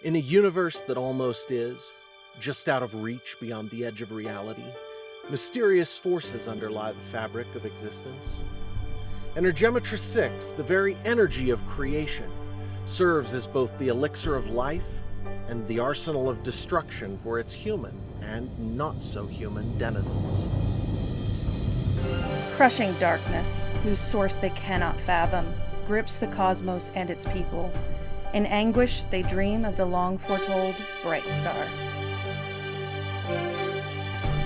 In a universe that almost is, just out of reach beyond the edge of reality, mysterious forces underlie the fabric of existence. Energematrice6, the very energy of creation, serves as both the elixir of life and the arsenal of destruction for its human and not-so-human denizens. Crushing darkness, whose source they cannot fathom, grips the cosmos and its people. In anguish, they dream of the long-foretold bright star.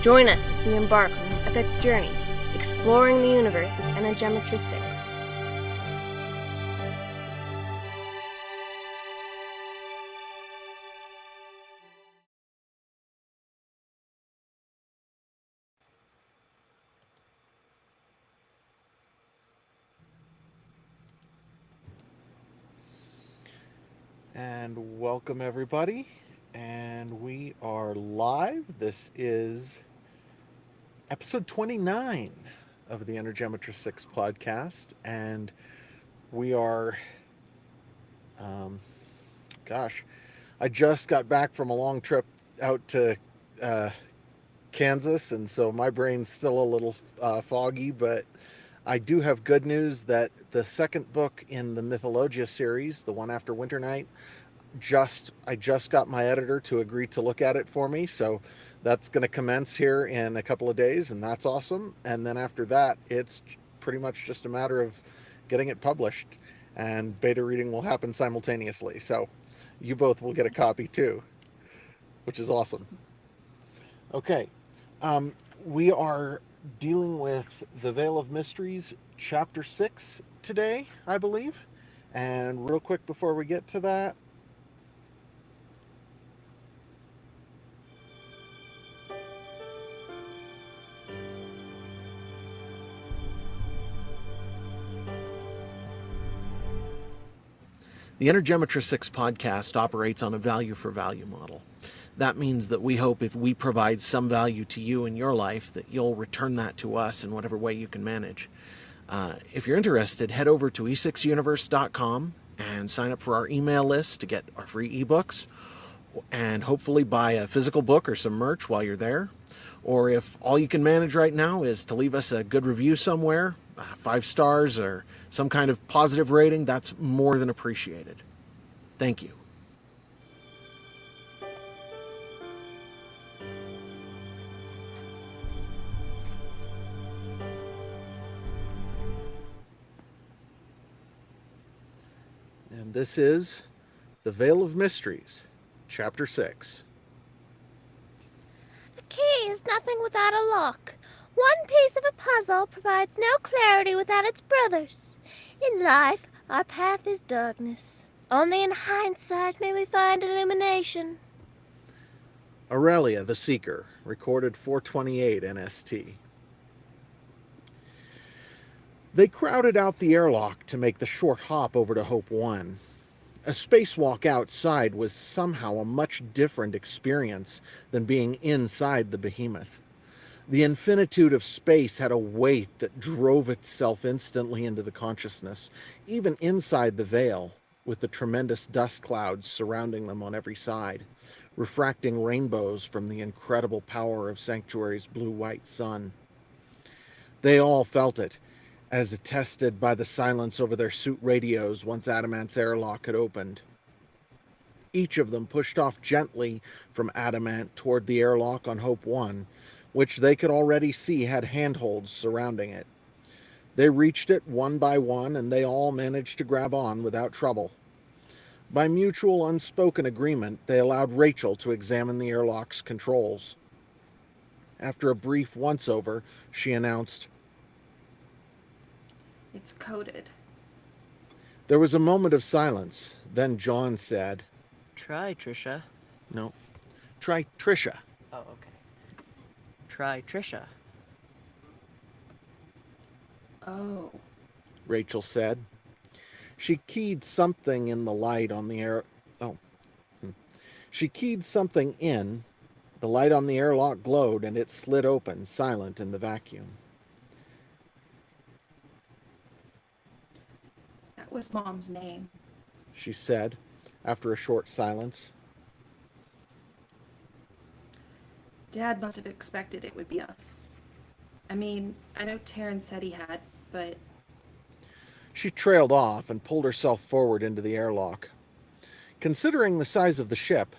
Join us as we embark on an epic journey, exploring the universe of Energematrice6. And welcome everybody, and we are live. This is episode 29 of the Energematrice6 podcast, and we are, I just got back from a long trip out to Kansas, and so my brain's still a little foggy, but I do have good news that the second book in the Mythologia series, the one after Winter Night, I just got my editor to agree to look at it for me, so that's going to commence here in a couple of days, and that's awesome. And then after that, it's pretty much just a matter of getting it published, and beta reading will happen simultaneously, so you both will get a copy too, which is awesome. Okay, we are dealing with The Veil of Mysteries, Chapter 6 today, I believe. And real quick before we get to that, the Energematrice6 podcast operates on a value-for-value model. That means that we hope if we provide some value to you in your life, that you'll return that to us in whatever way you can manage. If you're interested, head over to e6universe.com and sign up for our email list to get our free ebooks, and hopefully buy a physical book or some merch while you're there. Or if all you can manage right now is to leave us a good review somewhere, 5 stars or some kind of positive rating, that's more than appreciated. Thank you. And this is The Veil of Mysteries, Chapter 6. A key is nothing without a lock. One piece of a puzzle provides no clarity without its brothers. In life, our path is darkness. Only in hindsight may we find illumination. Aurelia the Seeker, recorded 428 NST. They crowded out the airlock to make the short hop over to Hope 1. A spacewalk outside was somehow a much different experience than being inside the behemoth. The infinitude of space had a weight that drove itself instantly into the consciousness, even inside the veil, with the tremendous dust clouds surrounding them on every side, refracting rainbows from the incredible power of Sanctuary's blue-white sun. They all felt it, as attested by the silence over their suit radios once Adamant's airlock had opened. Each of them pushed off gently from Adamant toward the airlock on Hope 1, which they could already see had handholds surrounding it. They reached it one by one, and they all managed to grab on without trouble. By mutual unspoken agreement, they allowed Rachel to examine the airlock's controls. After a brief once-over, she announced, "It's coded." There was a moment of silence. Then John said, Try, Trisha. No, try Trisha. Oh, okay. Try Trisha. Oh. Rachel said. She keyed something in the light on the air. She keyed something in. The light on the airlock glowed, and it slid open, silent in the vacuum. That was Mom's name. She said, after a short silence. Dad must have expected it would be us. I mean, I know Taryn said he had, but She trailed off and pulled herself forward into the airlock. Considering the size of the ship,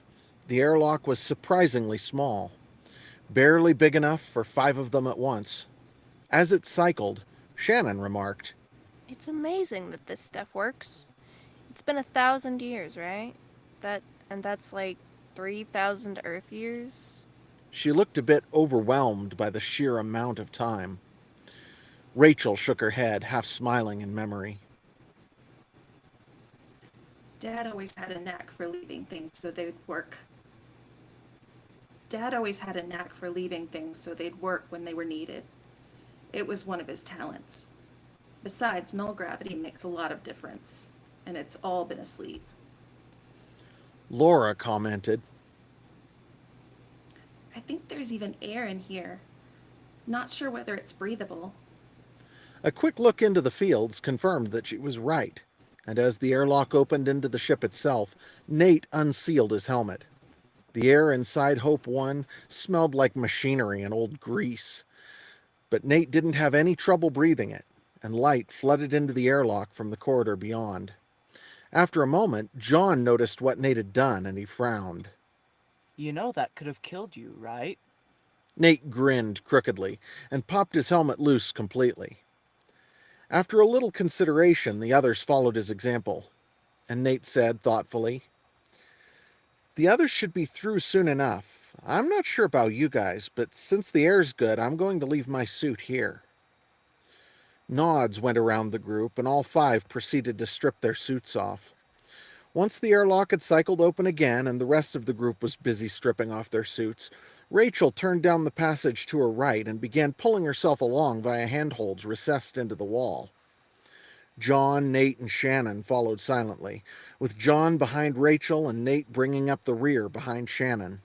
the airlock was surprisingly small, barely big enough for 5 of them at once. As it cycled, Shannon remarked, It's amazing that this stuff works. It's been 1,000 years, right? That's like 3,000 Earth years. She looked a bit overwhelmed by the sheer amount of time. Rachel shook her head, half smiling in memory. Dad always had a knack for leaving things so they'd work. Dad always had a knack for leaving things so they'd work when they were needed. It was one of his talents. Besides, null gravity makes a lot of difference, and it's all been asleep. Laura commented, I think there's even air in here. Not sure whether it's breathable. A quick look into the fields confirmed that she was right, and as the airlock opened into the ship itself, Nate unsealed his helmet. The air inside Hope 1 smelled like machinery and old grease, but Nate didn't have any trouble breathing it, and light flooded into the airlock from the corridor beyond. After a moment, John noticed what Nate had done, and he frowned. You know that could have killed you, right? Nate grinned crookedly and popped his helmet loose completely. After a little consideration, the others followed his example, and Nate said thoughtfully, The others should be through soon enough. I'm not sure about you guys, but since the air's good, I'm going to leave my suit here. Nods went around the group, and all 5 proceeded to strip their suits off. Once the airlock had cycled open again and the rest of the group was busy stripping off their suits, Rachel turned down the passage to her right and began pulling herself along via handholds recessed into the wall. John, Nate, and Shannon followed silently, with John behind Rachel and Nate bringing up the rear behind Shannon.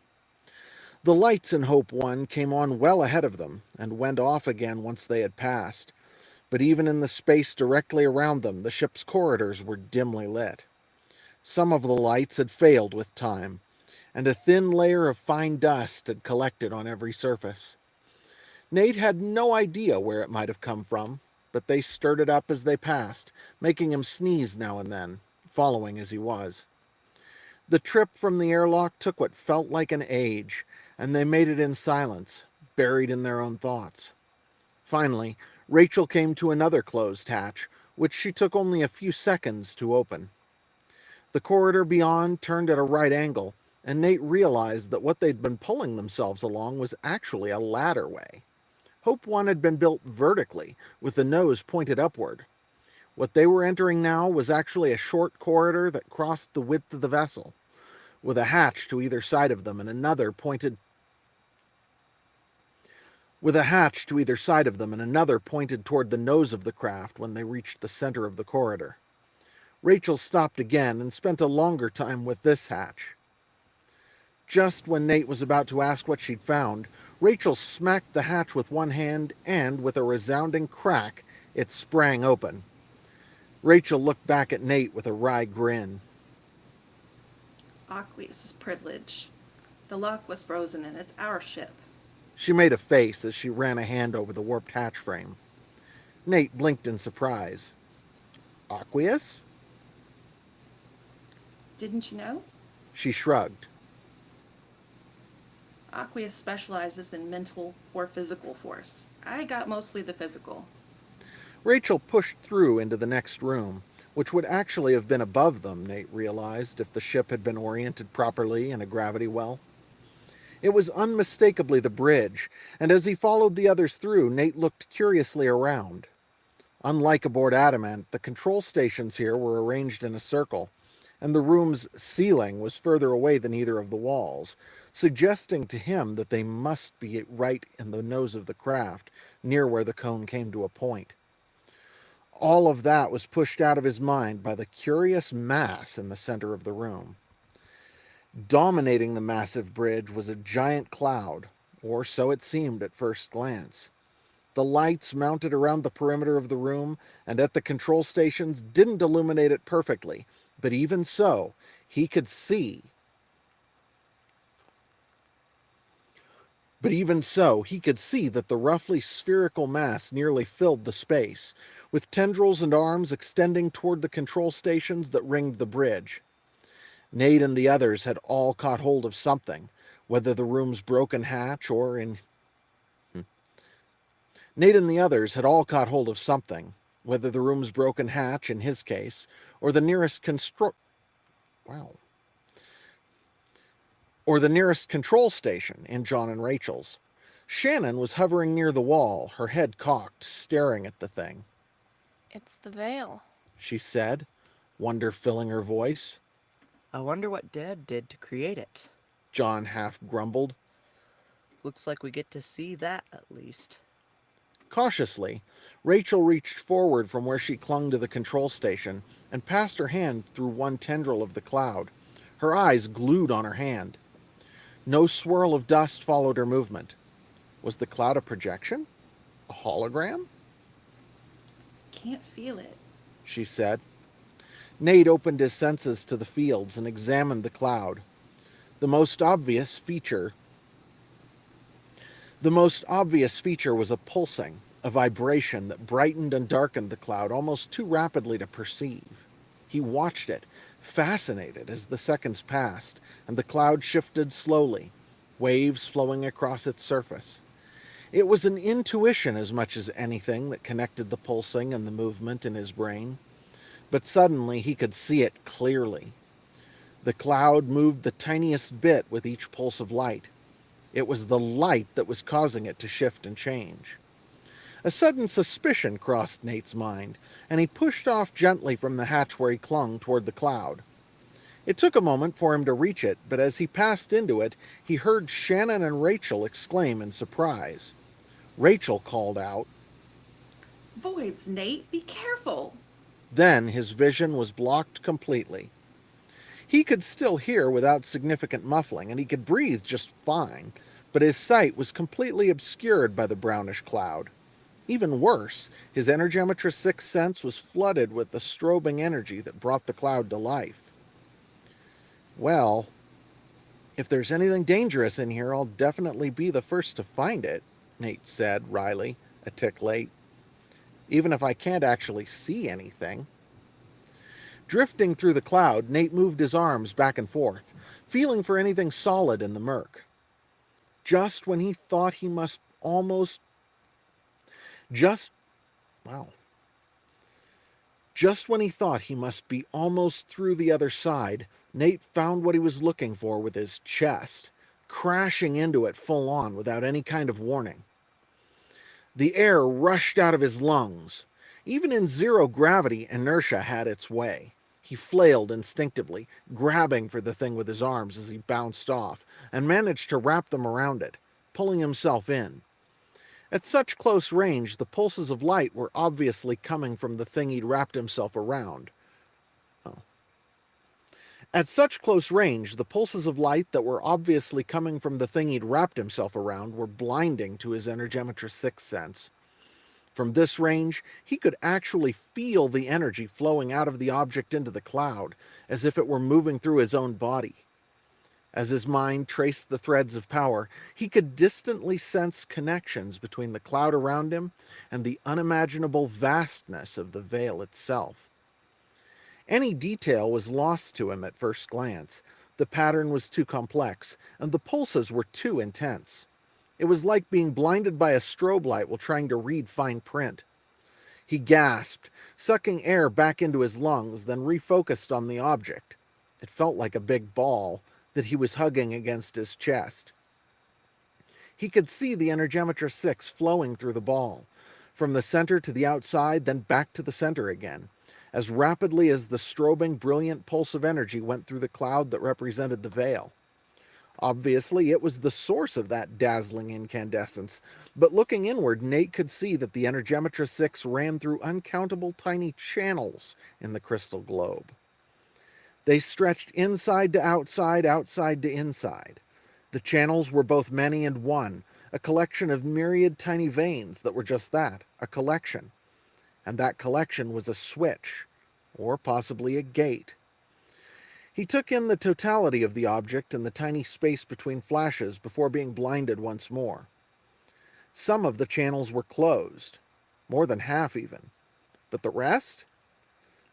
The lights in Hope 1 came on well ahead of them and went off again once they had passed, but even in the space directly around them, the ship's corridors were dimly lit. Some of the lights had failed with time, and a thin layer of fine dust had collected on every surface. Nate had no idea where it might have come from, but they stirred it up as they passed, making him sneeze now and then, following as he was. The trip from the airlock took what felt like an age, and they made it in silence, buried in their own thoughts. Finally, Rachel came to another closed hatch, which she took only a few seconds to open. The corridor beyond turned at a right angle, and Nate realized that what they'd been pulling themselves along was actually a ladderway. Hope 1 had been built vertically, with the nose pointed upward. What they were entering now was actually a short corridor that crossed the width of the vessel, with a hatch to either side of them and another pointed toward the nose of the craft when they reached the center of the corridor. Rachel stopped again and spent a longer time with this hatch. Just when Nate was about to ask what she'd found, Rachel smacked the hatch with one hand and, with a resounding crack, it sprang open. Rachel looked back at Nate with a wry grin. Aqueous privilege. The lock was frozen and it's our ship. She made a face as she ran a hand over the warped hatch frame. Nate blinked in surprise. Aqueous? Didn't you know? She shrugged. Aqueous specializes in mental or physical force. I got mostly the physical. Rachel pushed through into the next room, which would actually have been above them, Nate realized, if the ship had been oriented properly in a gravity well. It was unmistakably the bridge, and as he followed the others through, Nate looked curiously around. Unlike aboard Adamant, the control stations here were arranged in a circle, and the room's ceiling was further away than either of the walls, suggesting to him that they must be right in the nose of the craft, near where the cone came to a point. All of that was pushed out of his mind by the curious mass in the center of the room. Dominating the massive bridge was a giant cloud, or so it seemed at first glance. The lights mounted around the perimeter of the room and at the control stations didn't illuminate it perfectly, but even so, he could see. But even so, he could see that the roughly spherical mass nearly filled the space, with tendrils and arms extending toward the control stations that ringed the bridge. Nate and the others had all caught hold of something, whether the room's broken hatch or in... Nate and the others had all caught hold of something, whether the room's broken hatch in his case, or the nearest control station in John and Rachel's. Shannon was hovering near the wall, her head cocked, staring at the thing. It's the veil, She said, wonder filling her voice. I wonder what Dad did to create it. John half grumbled. Looks like we get to see that at least. Cautiously, Rachel reached forward from where she clung to the control station and passed her hand through one tendril of the cloud, her eyes glued on her hand. No swirl of dust followed her movement. Was the cloud a projection? A hologram? Can't feel it. She said. Nate opened his senses to the fields and examined the cloud. The most obvious feature was a pulsing, a vibration that brightened and darkened the cloud almost too rapidly to perceive. He watched it, fascinated as the seconds passed, and the cloud shifted slowly, waves flowing across its surface. It was an intuition as much as anything that connected the pulsing and the movement in his brain. But suddenly he could see it clearly. The cloud moved the tiniest bit with each pulse of light. It was the light that was causing it to shift and change. A sudden suspicion crossed Nate's mind, and he pushed off gently from the hatch where he clung toward the cloud. It took a moment for him to reach it, but as he passed into it, he heard Shannon and Rachel exclaim in surprise. Rachel called out. Voids, Nate, be careful. Then his vision was blocked completely. He could still hear without significant muffling, and he could breathe just fine, but his sight was completely obscured by the brownish cloud. Even worse, his Energematrice6 sense was flooded with the strobing energy that brought the cloud to life. Well, if there's anything dangerous in here, I'll definitely be the first to find it, Nate said wryly, a tick late. Even if I can't actually see anything. Drifting through the cloud, Nate moved his arms back and forth, feeling for anything solid in the murk. Just when he thought he must almost... Just when he thought he must be almost through the other side, Nate found what he was looking for with his chest, crashing into it full on without any kind of warning. The air rushed out of his lungs. Even in zero gravity, inertia had its way. He flailed instinctively, grabbing for the thing with his arms as he bounced off, and managed to wrap them around it, pulling himself in. At such close range, the pulses of light were obviously coming from the thing he'd wrapped himself around. At such close range, the pulses of light that were obviously coming from the thing he'd wrapped himself around were blinding to his Energematrice6 sense. From this range, he could actually feel the energy flowing out of the object into the cloud, as if it were moving through his own body. As his mind traced the threads of power, he could distantly sense connections between the cloud around him and the unimaginable vastness of the veil itself. Any detail was lost to him at first glance. The pattern was too complex, and the pulses were too intense. It was like being blinded by a strobe light while trying to read fine print. He gasped, sucking air back into his lungs, then refocused on the object. It felt like a big ball that he was hugging against his chest. He could see the Energematrice6 flowing through the ball, from the center to the outside, then back to the center again, as rapidly as the strobing, brilliant pulse of energy went through the cloud that represented the veil. Obviously, it was the source of that dazzling incandescence, but looking inward, Nate could see that the Energematrice6 ran through uncountable tiny channels in the crystal globe. They stretched inside to outside, outside to inside. The channels were both many and one, a collection of myriad tiny veins that were just that, a collection. And that collection was a switch, or possibly a gate. He took in the totality of the object and the tiny space between flashes before being blinded once more. Some of the channels were closed, more than half even. But the rest?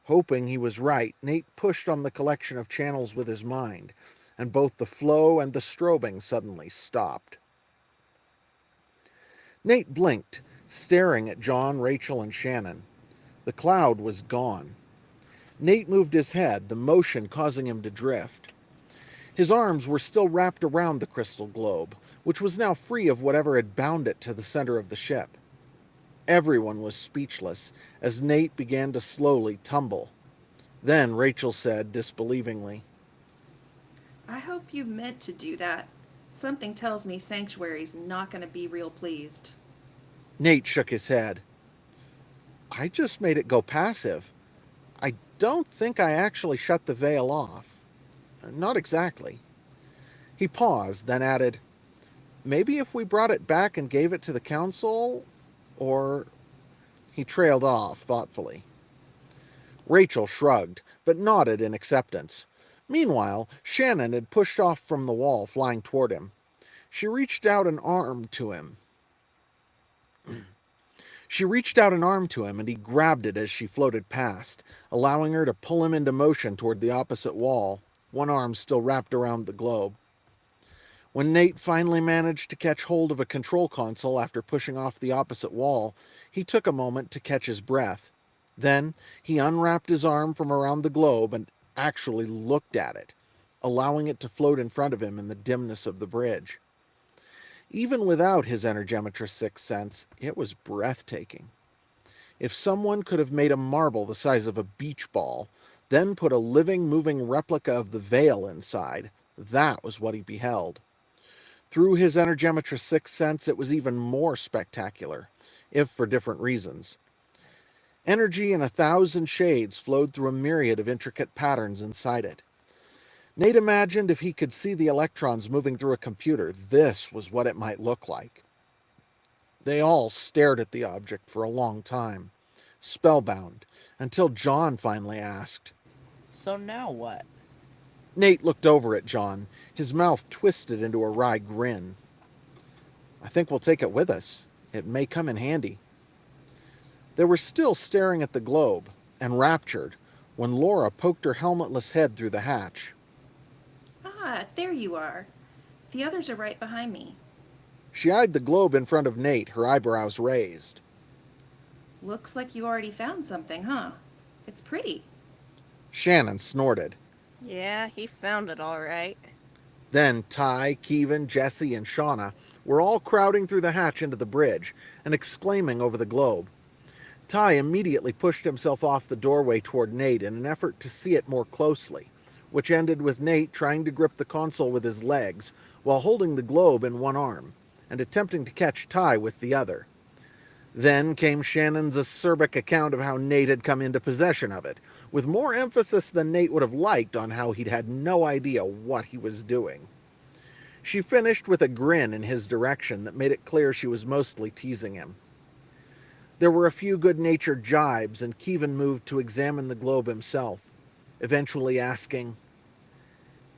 Hoping he was right, Nate pushed on the collection of channels with his mind, and both the flow and the strobing suddenly stopped. Nate blinked, staring at John, Rachel, and Shannon. The cloud was gone. Nate moved his head, the motion causing him to drift. His arms were still wrapped around the crystal globe, which was now free of whatever had bound it to the center of the ship. Everyone was speechless as Nate began to slowly tumble. Then Rachel said disbelievingly, I hope you meant to do that. Something tells me Sanctuary's not going to be real pleased. Nate shook his head. I just made it go passive. I don't think I actually shut the veil off. Not exactly. He paused, then added, maybe if we brought it back and gave it to the council, or... He trailed off thoughtfully. Rachel shrugged, but nodded in acceptance. Meanwhile, Shannon had pushed off from the wall, flying toward him. She reached out an arm to him. And he grabbed it as she floated past, allowing her to pull him into motion toward the opposite wall, one arm still wrapped around the globe. When Nate finally managed to catch hold of a control console after pushing off the opposite wall, he took a moment to catch his breath. Then he unwrapped his arm from around the globe and actually looked at it, allowing it to float in front of him in the dimness of the bridge. Even without his Energematrice6 sense, it was breathtaking. If someone could have made a marble the size of a beach ball, then put a living, moving replica of the veil inside, that was what he beheld. Through his Energematrice6 sense, it was even more spectacular, if for different reasons. Energy in 1,000 shades flowed through a myriad of intricate patterns inside it. Nate imagined if he could see the electrons moving through a computer, this was what it might look like. They all stared at the object for a long time, spellbound, until John finally asked, So now what? Nate looked over at John, his mouth twisted into a wry grin. I think we'll take it with us. It may come in handy. They were still staring at the globe, enraptured, when Laura poked her helmetless head through the hatch. Ah, there you are. The others are right behind me. She eyed the globe in front of Nate, her eyebrows raised. Looks like you already found something, huh? It's pretty. Shannon snorted. Yeah, he found it all right. Then Ty, Kevin, Jesse, and Shauna were all crowding through the hatch into the bridge and exclaiming over the globe. Ty immediately pushed himself off the doorway toward Nate in an effort to see it more closely, which ended with Nate trying to grip the console with his legs while holding the globe in one arm and attempting to catch Ty with the other. Then came Shannon's acerbic account of how Nate had come into possession of it, with more emphasis than Nate would have liked on how he'd had no idea what he was doing. She finished with a grin in his direction that made it clear she was mostly teasing him. There were a few good-natured jibes, and Kevin moved to examine the globe himself, eventually asking,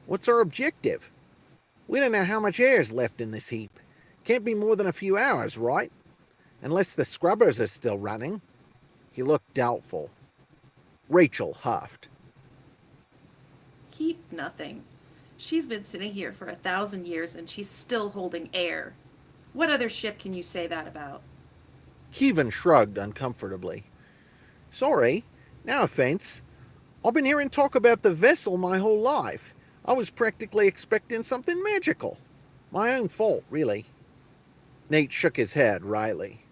What's our objective? We don't know how much air's left in this heap. Can't be more than a few hours, right? Unless the scrubbers are still running. He looked doubtful. Rachel huffed. Heap nothing. She's been sitting here for 1,000 years and she's still holding air. What other ship can you say that about? Kevin shrugged uncomfortably. Sorry, no offense. I've been hearing talk about the vessel my whole life. I was practically expecting something magical. My own fault, really. Nate shook his head wryly.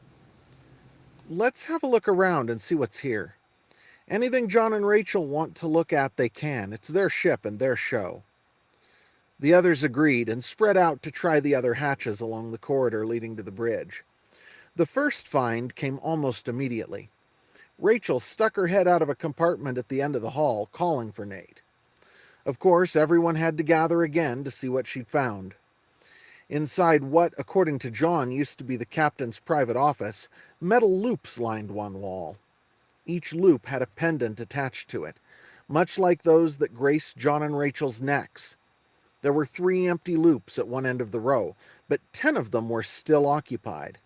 Let's have a look around and see what's here. Anything John and Rachel want to look at, they can. It's their ship and their show. The others agreed and spread out to try the other hatches along the corridor leading to the bridge. The first find came almost immediately. Rachel stuck her head out of a compartment at the end of the hall, calling for Nate. Of course, everyone had to gather again to see what she'd found. Inside what, according to John, used to be the captain's private office, metal loops lined one wall. Each loop had a pendant attached to it, much like those that graced John and Rachel's necks. There were 3 empty loops at one end of the row, but 10 of them were still occupied.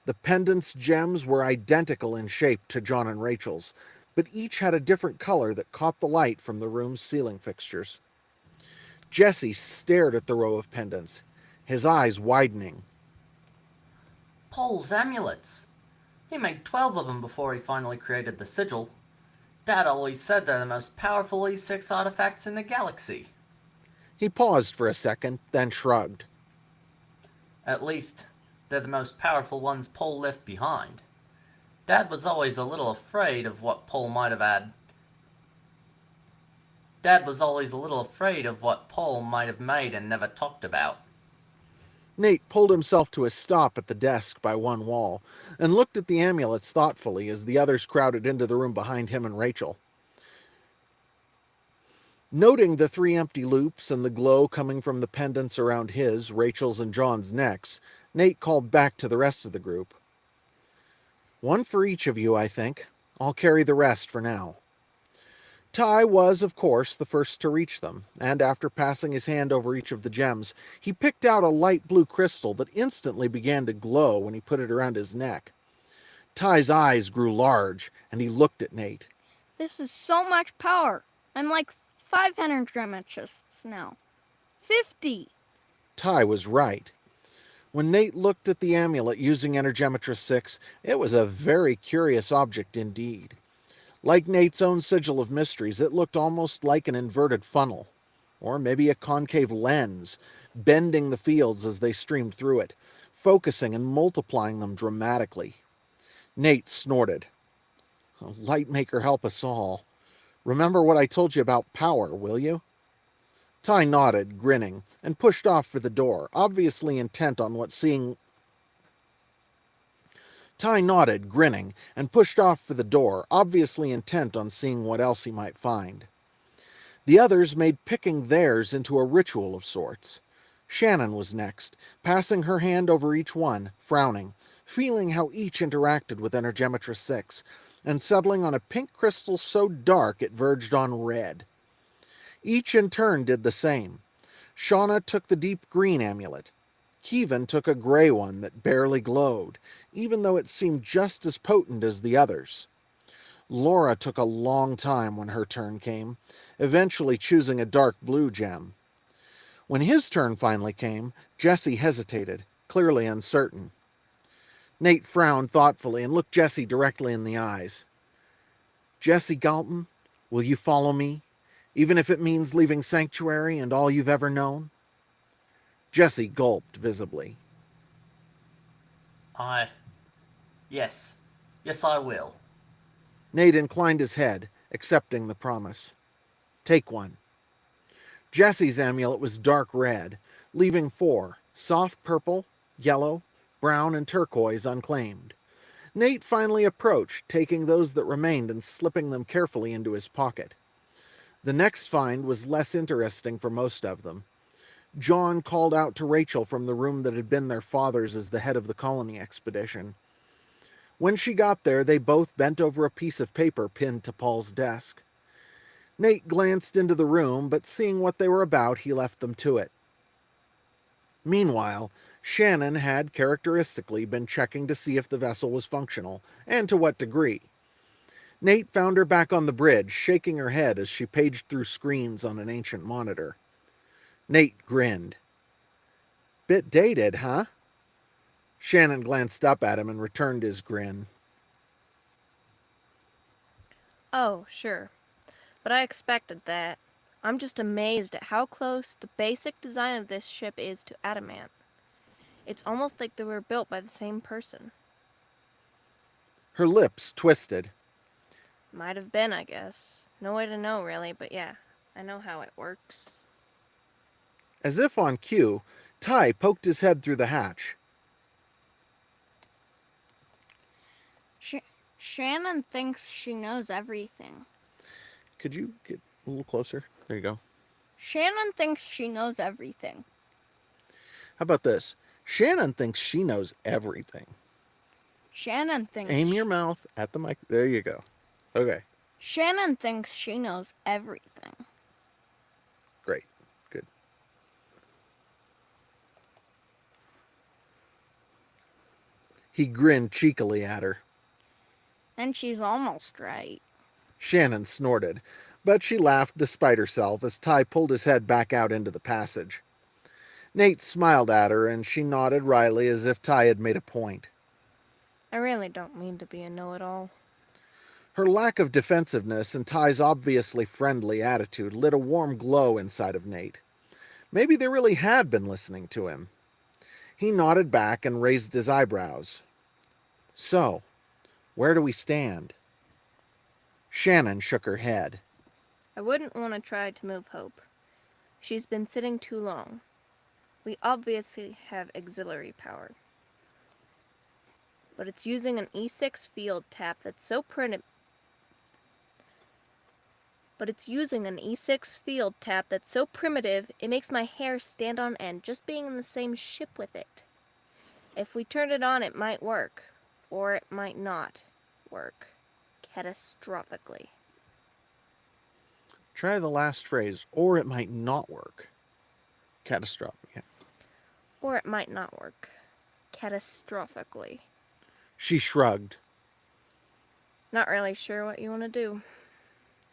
The pendant's gems were identical in shape to John and Rachel's, but each had a different color that caught the light from the room's ceiling fixtures. Jesse stared at the row of pendants, his eyes widening. Paul's amulets. He made 12 of them before he finally created the sigil. Dad always said they're the most powerful E6 artifacts in the galaxy. He paused for a second, then shrugged. At least, they're the most powerful ones Paul left behind. Dad was always a little afraid of what Paul might have had. Dad was always a little afraid of what Paul might have made and never talked about. Nate pulled himself to a stop at the desk by one wall and looked at the amulets thoughtfully as the others crowded into the room behind him and Rachel. Noting the 3 empty loops and the glow coming from the pendants around his, Rachel's, and John's necks, Nate called back to the rest of the group. "One for each of you, I think. I'll carry the rest for now." Ty was, of course, the first to reach them, and after passing his hand over each of the gems, he picked out a light blue crystal that instantly began to glow when he put it around his neck. Ty's eyes grew large, and he looked at Nate. This is so much power. I'm like 5 Energematrice now. 50! Ty was right. When Nate looked at the amulet using Energematrice6, it was a very curious object indeed. Like Nate's own sigil of mysteries, it looked almost like an inverted funnel, or maybe a concave lens, bending the fields as they streamed through it, focusing and multiplying them dramatically. Nate snorted. "Lightmaker help us all. Remember what I told you about power, will you?" Ty nodded, grinning, and pushed off for the door, obviously intent on seeing what else he might find. The others made picking theirs into a ritual of sorts. Shannon was next, passing her hand over each one, frowning, feeling how each interacted with Energematrice6, and settling on a pink crystal so dark it verged on red. Each in turn did the same. Shauna took the deep green amulet. Kevin took a gray one that barely glowed, even though it seemed just as potent as the others. Laura took a long time when her turn came, eventually choosing a dark blue gem. When his turn finally came, Jesse hesitated, clearly uncertain. Nate frowned thoughtfully and looked Jesse directly in the eyes. "Jesse Galton, will you follow me, even if it means leaving Sanctuary and all you've ever known?" Jesse gulped visibly. Yes. Yes, I will. Nate inclined his head, accepting the promise. "Take one." Jesse's amulet was dark red, leaving 4, soft purple, yellow, brown, and turquoise unclaimed. Nate finally approached, taking those that remained and slipping them carefully into his pocket. The next find was less interesting for most of them. John called out to Rachel from the room that had been their father's as the head of the colony expedition. When she got there, they both bent over a piece of paper pinned to Paul's desk. Nate glanced into the room, but seeing what they were about, he left them to it. Meanwhile, Shannon had characteristically been checking to see if the vessel was functional, and to what degree. Nate found her back on the bridge, shaking her head as she paged through screens on an ancient monitor. Nate grinned. "Bit dated, huh?" Shannon glanced up at him and returned his grin. Oh, sure. But I expected that. I'm just amazed at how close the basic design of this ship is to adamant. It's almost like they were built by the same person. Her lips twisted. Might have been, I guess. No way to know, really, but yeah, I know how it works. As if on cue, Ty poked his head through the hatch. Shannon thinks she knows everything. Could you get a little closer? There you go. Shannon thinks she knows everything. How about this? Shannon thinks she knows everything. Shannon thinks... Aim your mouth at the mic. There you go. Okay. Shannon thinks she knows everything. Great. Good. He grinned cheekily at her. And she's almost right. Shannon snorted, but she laughed despite herself as Ty pulled his head back out into the passage. Nate smiled at her, and she nodded wryly as if Ty had made a point. I really don't mean to be a know-it-all. Her lack of defensiveness and Ty's obviously friendly attitude lit a warm glow inside of Nate. Maybe they really had been listening to him. He nodded back and raised his eyebrows. So, where do we stand? Shannon shook her head. I wouldn't want to try to move Hope. She's been sitting too long. We obviously have auxiliary power. But it's using an E6 field tap that's so primitive. It makes my hair stand on end just being in the same ship with it. If we turn it on, it might work, or it might not work, catastrophically. Try the last phrase, or it might not work. Catastrophic. Yeah. Or it might not work, catastrophically. She shrugged. Not really sure what you want to do.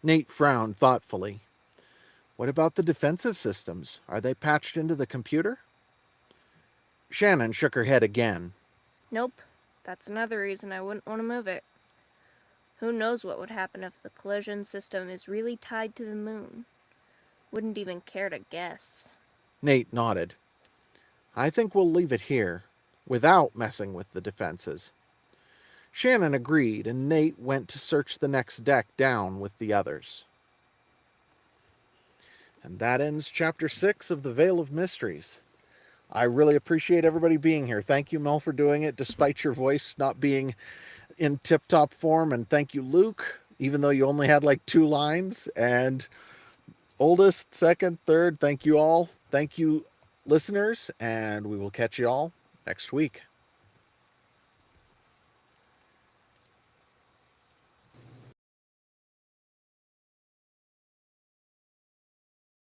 Nate frowned thoughtfully. What about the defensive systems? Are they patched into the computer? Shannon shook her head again. Nope, that's another reason I wouldn't want to move it. Who knows what would happen if the collision system is really tied to the moon? Wouldn't even care to guess. Nate nodded. I think we'll leave it here, without messing with the defenses. Shannon agreed, and Nate went to search the next deck down with the others. And that ends Chapter 6 of The Veil of Mysteries. I really appreciate everybody being here. Thank you, Mel, for doing it, despite your voice not being in tip-top form. And thank you, Luke, even though you only had like 2 lines. And oldest, second, third, thank you all. Thank you, listeners, and we will catch you all next week.